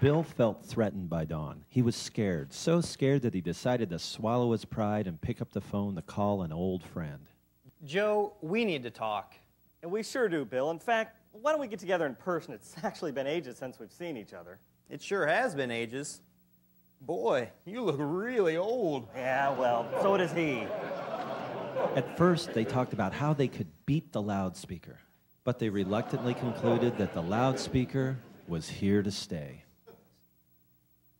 Bill felt threatened by Dawn. He was scared, so scared that he decided to swallow his pride and pick up the phone to call an old friend. Joe, we need to talk. And we sure do, Bill. In fact, why don't we get together in person? It's actually been ages since we've seen each other. It sure has been ages. Boy, you look really old. Yeah, well, so does he. At first, they talked about how they could beat the loudspeaker, but they reluctantly concluded that the loudspeaker was here to stay.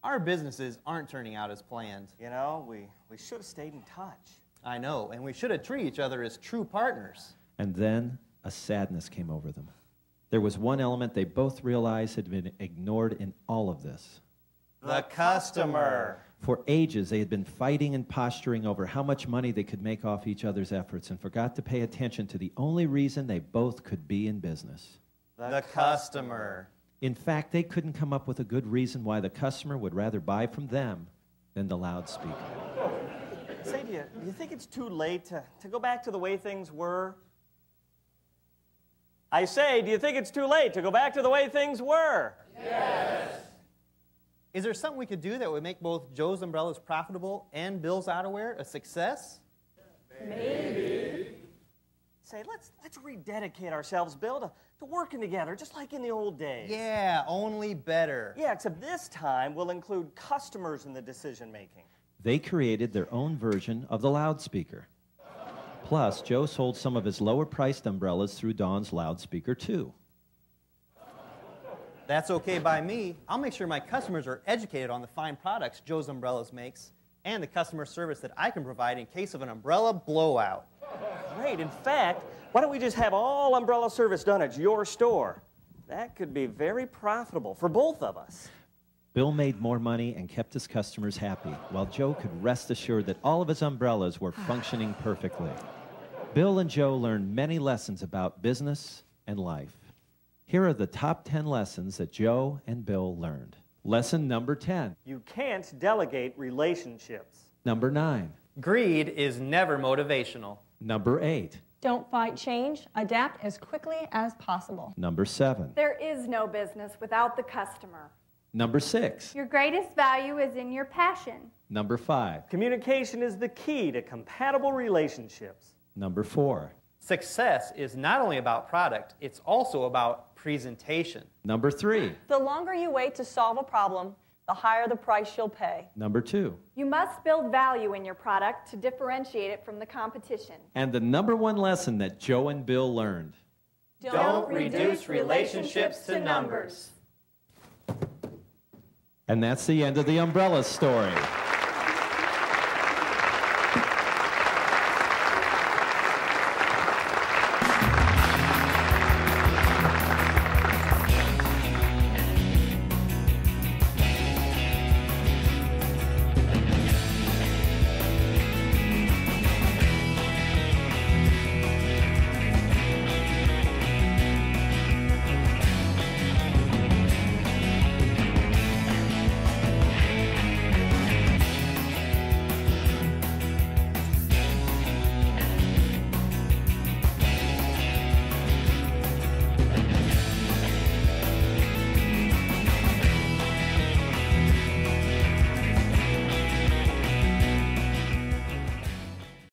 Our businesses aren't turning out as planned. You know, we should have stayed in touch. I know, and we should have treated each other as true partners. And then a sadness came over them. There was one element they both realized had been ignored in all of this. The customer. For ages, they had been fighting and posturing over how much money they could make off each other's efforts and forgot to pay attention to the only reason they both could be in business. The customer. In fact, they couldn't come up with a good reason why the customer would rather buy from them than the loudspeaker. Say, do you think it's too late to go back to the way things were? I say, do you think it's too late to go back to the way things were? Yes. Is there something we could do that would make both Joe's umbrellas profitable and Bill's outerwear a success? Maybe. Say, let's rededicate ourselves, Bill, to working together, just like in the old days. Yeah, only better. Yeah, except this time we'll include customers in the decision-making. They created their own version of the loudspeaker. Plus, Joe sold some of his lower-priced umbrellas through Dawn's loudspeaker, too. That's okay by me. I'll make sure my customers are educated on the fine products Joe's Umbrellas makes and the customer service that I can provide in case of an umbrella blowout. Great. In fact, why don't we just have all umbrella service done at your store? That could be very profitable for both of us. Bill made more money and kept his customers happy, while Joe could rest assured that all of his umbrellas were functioning perfectly. Bill and Joe learned many lessons about business and life. Here are the top 10 lessons that Joe and Bill learned. Lesson number 10. You can't delegate relationships. Number 9. Greed is never motivational. Number 8. Don't fight change. Adapt as quickly as possible. Number 7. There is no business without the customer. Number 6. Your greatest value is in your passion. Number 5. Communication is the key to compatible relationships. Number 4. Success is not only about product, it's also about presentation. Number 3. The longer you wait to solve a problem, the higher the price you'll pay. Number 2. You must build value in your product to differentiate it from the competition. And the number 1 lesson that Joe and Bill learned. Don't reduce relationships to numbers. And that's the end of the umbrella story.